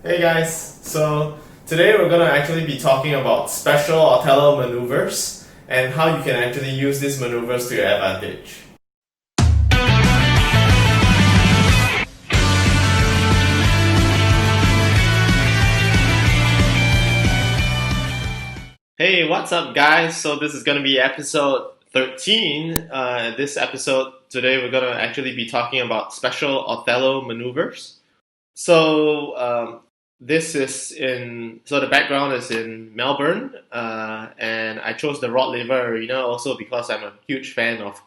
Hey guys, so today we're going to actually be talking about special Othello maneuvers and how you can actually use these maneuvers to your advantage. Hey, what's up guys? So this is going to be episode 13. This episode today we're going to actually be talking about special Othello maneuvers. So this is the background is in Melbourne, and I chose the Rod Laver Arena also because I'm a huge fan of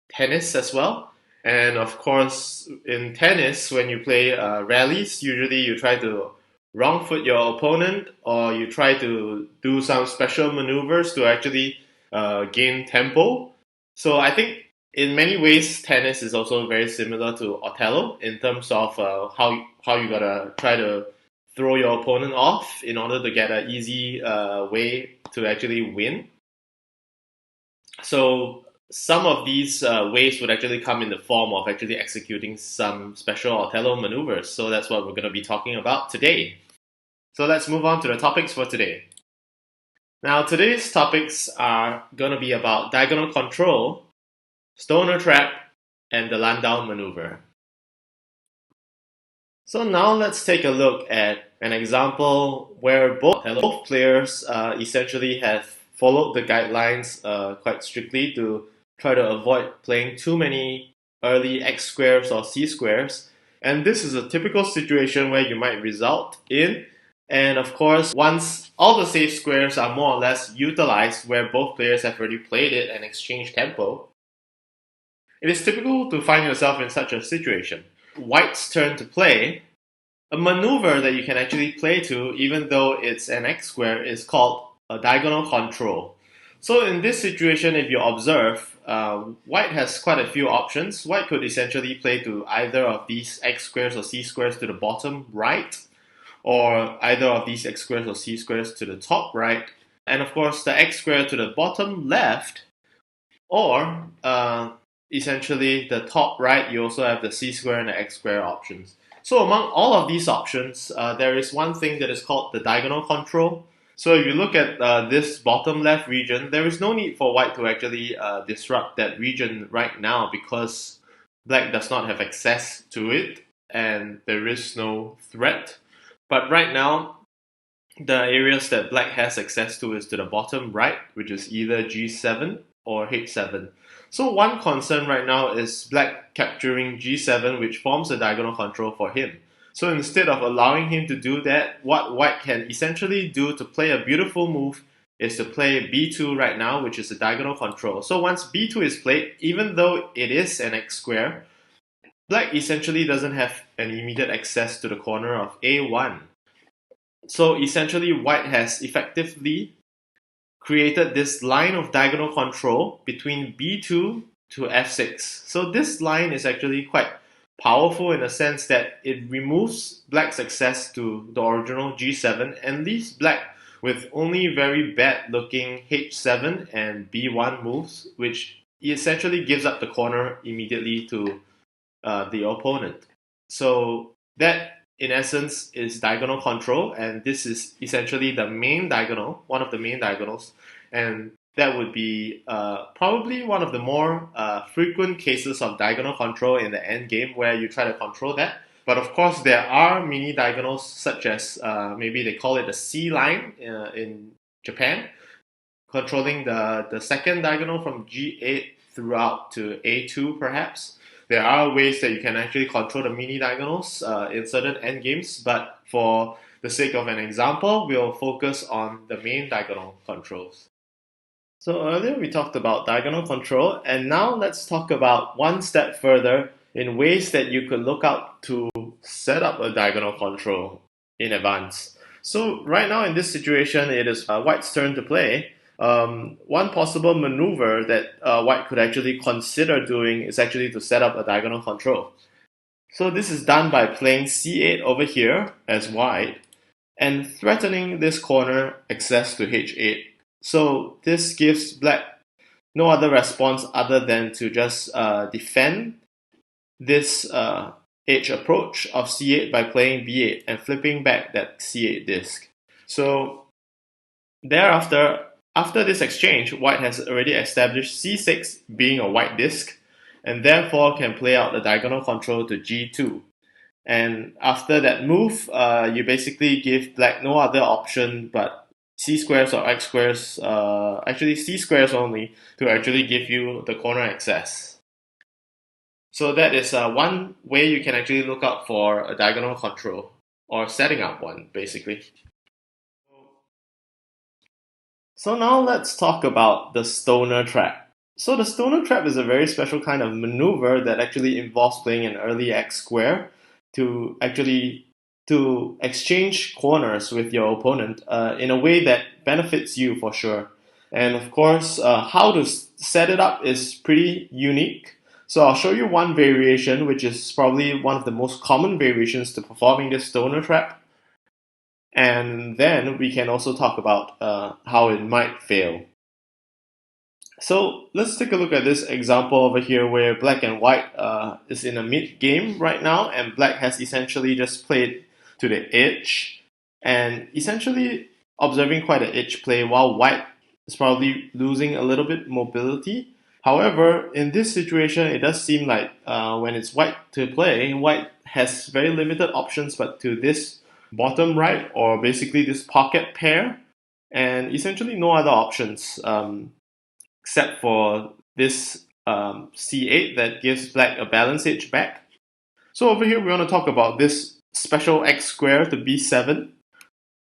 tennis as well. And of course, in tennis, when you play rallies, usually you try to wrong foot your opponent or you try to do some special maneuvers to actually gain tempo. So I think in many ways, tennis is also very similar to Othello in terms of how you gotta try to throw your opponent off in order to get an easy way to actually win. So some of these ways would actually come in the form of actually executing some special Othello maneuvers. So that's what we're going to be talking about today. So let's move on to the topics for today. Now today's topics are going to be about diagonal control, stoner trap, and the Landau Maneuver. So now let's take a look at an example where both players essentially have followed the guidelines quite strictly to try to avoid playing too many early x squares or c squares. And this is a typical situation where you might result in, and of course, once all the safe squares are more or less utilized where both players have already played it and exchanged tempo, it is typical to find yourself in such a situation. White's turn to play. A maneuver that you can actually play to, even though it's an x square, is called a diagonal control. So in this situation, if you observe, White has quite a few options. White could essentially play to either of these x squares or c squares to the bottom right, or either of these x squares or c squares to the top right, and of course the x square to the bottom left, or essentially the top right, you also have the c square and the x square options. So among all of these options, there is one thing that is called the diagonal control. So if you look at this bottom left region, there is no need for white to actually disrupt that region right now because black does not have access to it and there is no threat. But right now, the areas that black has access to is to the bottom right, which is either g7 or h7. So one concern right now is black capturing g7, which forms a diagonal control for him. So instead of allowing him to do that, what white can essentially do to play a beautiful move is to play b2 right now, which is a diagonal control. So once b2 is played, even though it is an x square, black essentially doesn't have an immediate access to the corner of a1. So essentially white has effectively created this line of diagonal control between b2 to f6. So this line is actually quite powerful in the sense that it removes black's access to the original g7 and leaves black with only very bad looking h7 and b1 moves, which essentially gives up the corner immediately to the opponent. So that in essence is diagonal control, and this is essentially the main diagonal, one of the main diagonals, and that would be probably one of the more frequent cases of diagonal control in the end game where you try to control that. But of course, there are mini diagonals such as maybe they call it the C line in Japan, controlling the second diagonal from G8 throughout to A2 perhaps. There are ways that you can actually control the mini diagonals in certain endgames, but for the sake of an example, we'll focus on the main diagonal controls. So earlier we talked about diagonal control, and now let's talk about one step further in ways that you could look out to set up a diagonal control in advance. So right now in this situation, it is White's turn to play. One possible maneuver that White could actually consider doing is actually to set up a diagonal control. So this is done by playing c8 over here as White and threatening this corner access to h8. So this gives Black no other response other than to just defend this edge approach of c8 by playing b8 and flipping back that c8 disc. So thereafter, after this exchange, white has already established c6 being a white disc, and therefore can play out the diagonal control to g2. And after that move, you basically give black no other option but c squares or x squares, actually c squares only, to actually give you the corner access. So that is one way you can actually look out for a diagonal control, or setting up one, basically. So now let's talk about the stoner trap. So the stoner trap is a very special kind of maneuver that actually involves playing an early x square to exchange corners with your opponent in a way that benefits you for sure. And of course, how to set it up is pretty unique. So I'll show you one variation, which is probably one of the most common variations to performing this stoner trap. And then we can also talk about how it might fail. So let's take a look at this example over here where black and white is in a mid game right now, and black has essentially just played to the edge and essentially observing quite an edge play, while white is probably losing a little bit mobility. However, in this situation, it does seem like when it's white to play, white has very limited options but to this bottom right, or basically this pocket pair, and essentially no other options except for this c8 that gives black a balance edge back. So over here we want to talk about this special x square to b7.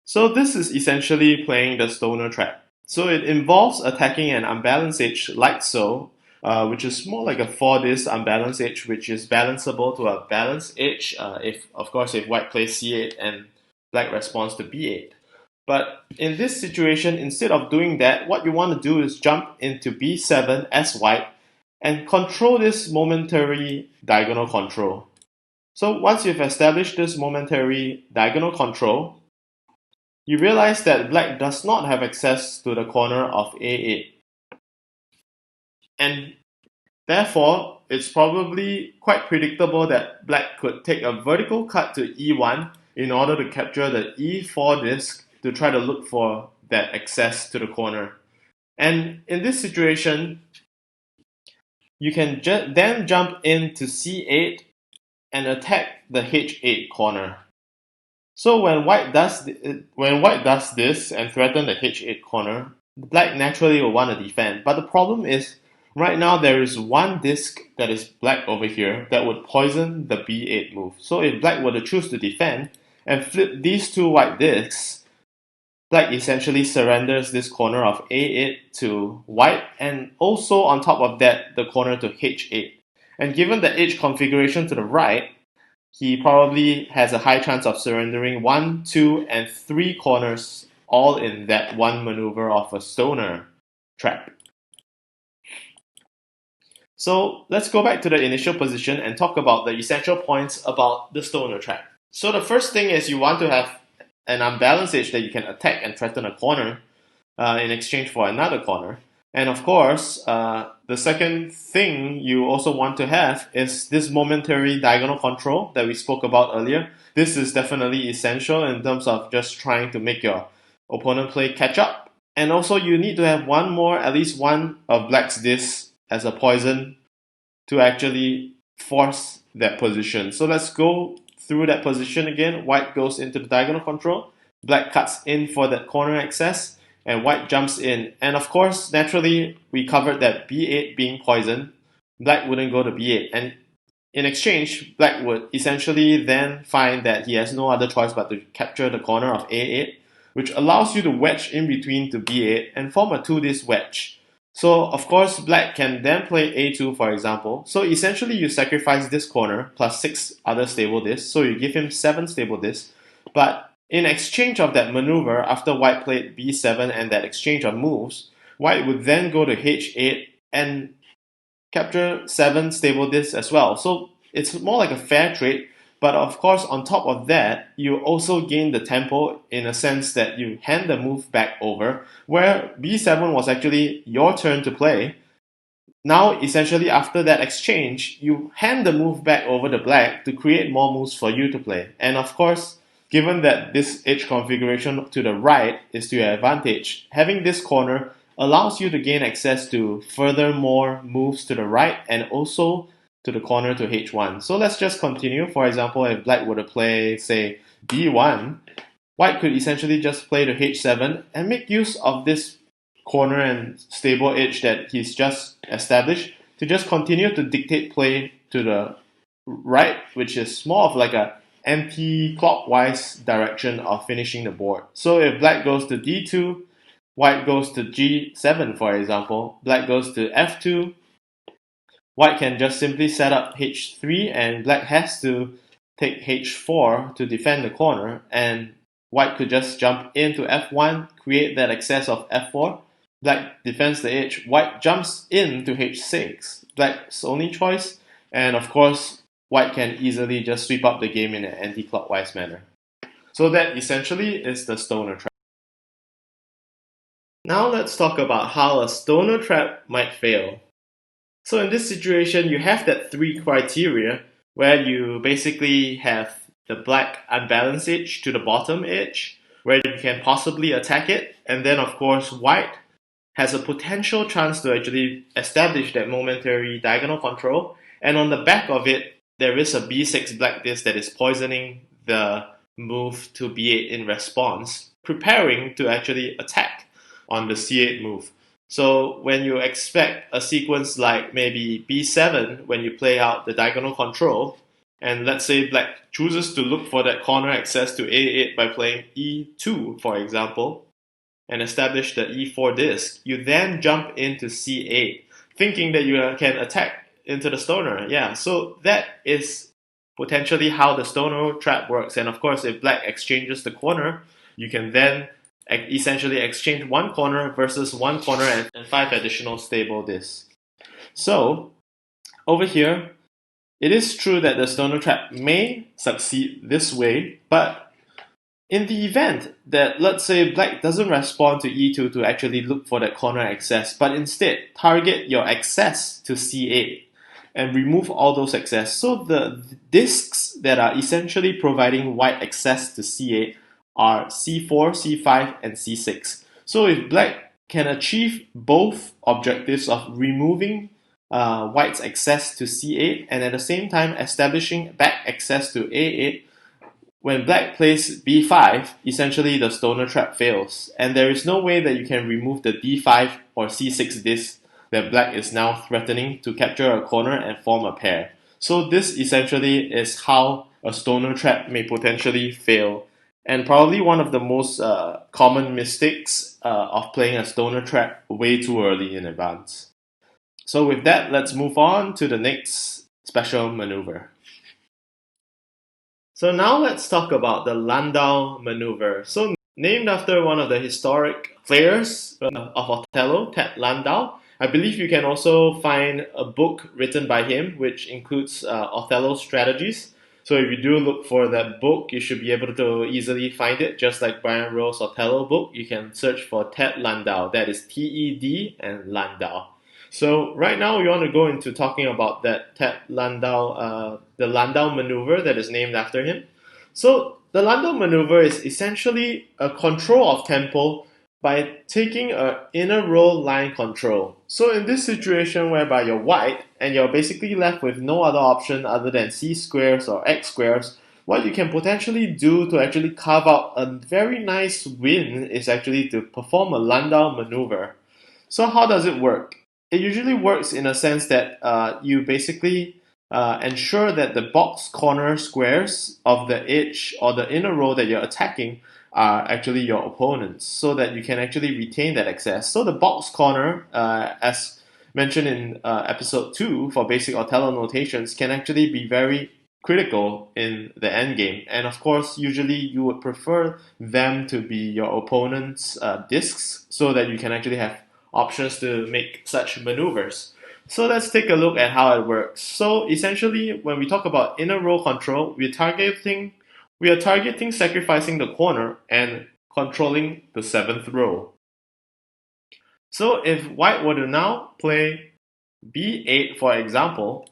So this is essentially playing the stoner trap. So it involves attacking an unbalanced edge like so, which is more like a 4-disc unbalanced edge, which is balanceable to a balanced edge if white plays c8 and black responds to b8. But in this situation, instead of doing that, what you want to do is jump into b7 as white and control this momentary diagonal control. So once you've established this momentary diagonal control, you realize that black does not have access to the corner of a8. And therefore, it's probably quite predictable that black could take a vertical cut to e1 in order to capture the e4 disc to try to look for that access to the corner. And in this situation, you can then jump into c8 and attack the h8 corner. So when white does this and threaten the h8 corner, black naturally will want to defend. But the problem is, right now there is one disc that is black over here that would poison the b8 move. So if black were to choose to defend and flip these two white discs, black essentially surrenders this corner of a8 to white, and also on top of that the corner to h8. And given the edge configuration to the right, he probably has a high chance of surrendering 1, 2, and 3 corners all in that one maneuver of a stoner trap. So let's go back to the initial position and talk about the essential points about the stoner trap. So the first thing is you want to have an unbalanced edge that you can attack and threaten a corner in exchange for another corner. And of course, the second thing you also want to have is this momentary diagonal control that we spoke about earlier. This is definitely essential in terms of just trying to make your opponent play catch up. And also you need to have at least one of black's discs as a poison to actually force that position. So let's go through that position again. White goes into the diagonal control, black cuts in for that corner access, and white jumps in. And of course, naturally, we covered that b8 being poisoned. Black wouldn't go to b8. And in exchange, black would essentially then find that he has no other choice but to capture the corner of a8, which allows you to wedge in between to b8 and form a 2-disc wedge. So, of course, black can then play a2, for example. So essentially, you sacrifice this corner plus 6 other stable discs. So you give him 7 stable discs. But in exchange of that maneuver, after white played b7 and that exchange of moves, white would then go to h8 and capture 7 stable discs as well. So it's more like a fair trade. But of course, on top of that, you also gain the tempo in a sense that you hand the move back over, where b7 was actually your turn to play. Now, essentially, after that exchange, you hand the move back over to black to create more moves for you to play. And of course, given that this edge configuration to the right is to your advantage, having this corner allows you to gain access to further more moves to the right and also to the corner to h1. So let's just continue. For example, if black were to play, say, d1, white could essentially just play to h7 and make use of this corner and stable edge that he's just established to just continue to dictate play to the right, which is more of like a anti-clockwise direction of finishing the board. So if black goes to d2, white goes to g7, for example, black goes to f2, white can just simply set up h3 and black has to take h4 to defend the corner, and white could just jump into f1, create that excess of f4. Black defends the edge, white jumps into h6, black's only choice, and of course, white can easily just sweep up the game in an anti-clockwise manner. So that essentially is the stoner trap. Now let's talk about how a stoner trap might fail. So in this situation, you have that three criteria where you basically have the black unbalanced edge to the bottom edge, where you can possibly attack it, and then of course white has a potential chance to actually establish that momentary diagonal control, and on the back of it, there is a b6 black disc that is poisoning the move to b8 in response, preparing to actually attack on the c8 move. So when you expect a sequence like maybe b7 when you play out the diagonal control, and let's say black chooses to look for that corner access to a8 by playing e2, for example, and establish the e4 disc, you then jump into c8, thinking that you can attack into the stoner. Yeah, so that is potentially how the stoner trap works. And of course, if black exchanges the corner, you can then essentially exchange one corner versus one corner and 5 additional stable discs. So, over here, it is true that the stoner trap may succeed this way, but in the event that, let's say, black doesn't respond to e2 to actually look for that corner access, but instead target your access to c8 and remove all those access. So the discs that are essentially providing white access to c8 are c4, c5, and c6. So if black can achieve both objectives of removing white's access to c8 and at the same time establishing back access to a8, when black plays b5, essentially the stoner trap fails, and there is no way that you can remove the d5 or c6 disc that black is now threatening to capture a corner and form a pair. So this essentially is how a stoner trap may potentially fail, and probably one of the most common mistakes of playing a stoner trap way too early in advance. So with that, let's move on to the next special maneuver. So now let's talk about the Landau Maneuver. So named after one of the historic players of Othello, Ted Landau. I believe you can also find a book written by him, which includes Othello's strategies. So if you do look for that book, you should be able to easily find it. Just like Brian Rowe's Othello book, you can search for Ted Landau. That is T-E-D and Landau. So right now we want to go into talking about that Ted Landau, the Landau Maneuver that is named after him. So the Landau Maneuver is essentially a control of tempo by taking an inner row line control. So in this situation whereby you're white and you're basically left with no other option other than c squares or x squares, what you can potentially do to actually carve out a very nice win is actually to perform a Landau Maneuver. So how does it work? It usually works in a sense that you basically ensure that the box corner squares of the edge or the inner row that you're attacking are actually your opponents, so that you can actually retain that access. So the box corner, as mentioned in episode 2 for basic Othello notations, can actually be very critical in the endgame. And of course, usually you would prefer them to be your opponent's discs, so that you can actually have options to make such maneuvers. So let's take a look at how it works. So essentially, when we talk about inner row control, we are targeting sacrificing the corner and controlling the 7th row. So if white were to now play b8, for example,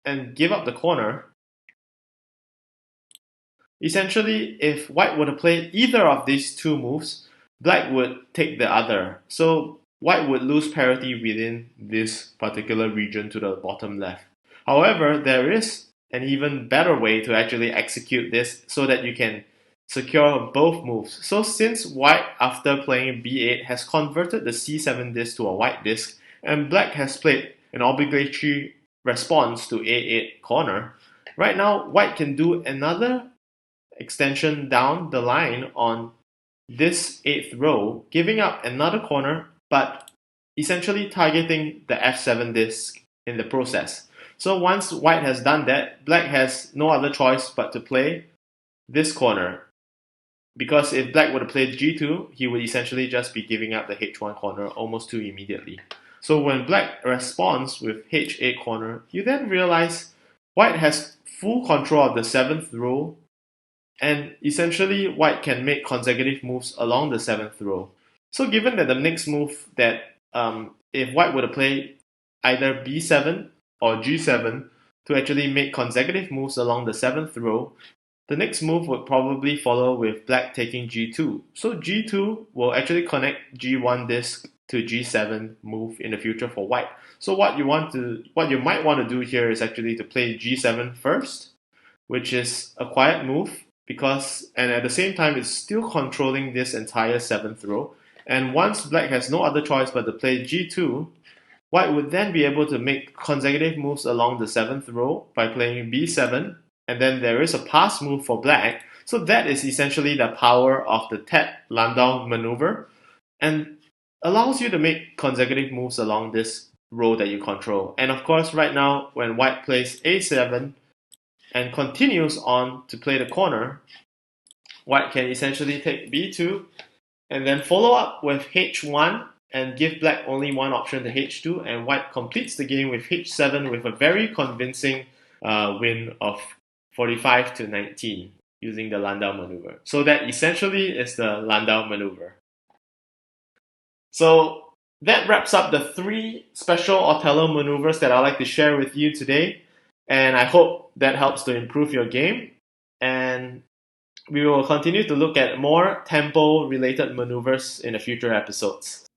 and give up the corner, essentially, if white were to play either of these two moves, black would take the other. So white would lose parity within this particular region to the bottom left. However, there is an even better way to actually execute this so that you can secure both moves. So since white, after playing b8, has converted the c7 disc to a white disc, and black has played an obligatory response to a8 corner, right now white can do another extension down the line on this eighth row, giving up another corner, but essentially targeting the f7 disc in the process. So once white has done that, black has no other choice but to play this corner. Because if black were to play g2, he would essentially just be giving up the h1 corner almost too immediately. So when black responds with h8 corner, you then realize white has full control of the 7th row, and essentially white can make consecutive moves along the 7th row. So given that the next move that if white were to play either b7 or g7 to actually make consecutive moves along the 7th row, the next move would probably follow with black taking g2. So g2 will actually connect g1 disc to g7 move in the future for white. So what you might want to do here is actually to play g7 first, which is a quiet move, and at the same time it's still controlling this entire 7th row. And once black has no other choice but to play g2, white would then be able to make consecutive moves along the 7th row by playing b7, and then there is a pass move for black. So that is essentially the power of the Landau Maneuver, and allows you to make consecutive moves along this row that you control. And of course, right now, when white plays a7 and continues on to play the corner, white can essentially take b2 and then follow up with h1 and give black only one option to h2, and white completes the game with h7 with a very convincing win of 45-19 using the Landau Maneuver. So that essentially is the Landau Maneuver. So that wraps up the 3 special Othello maneuvers that I'd like to share with you today, and I hope that helps to improve your game. And we will continue to look at more tempo-related maneuvers in the future episodes.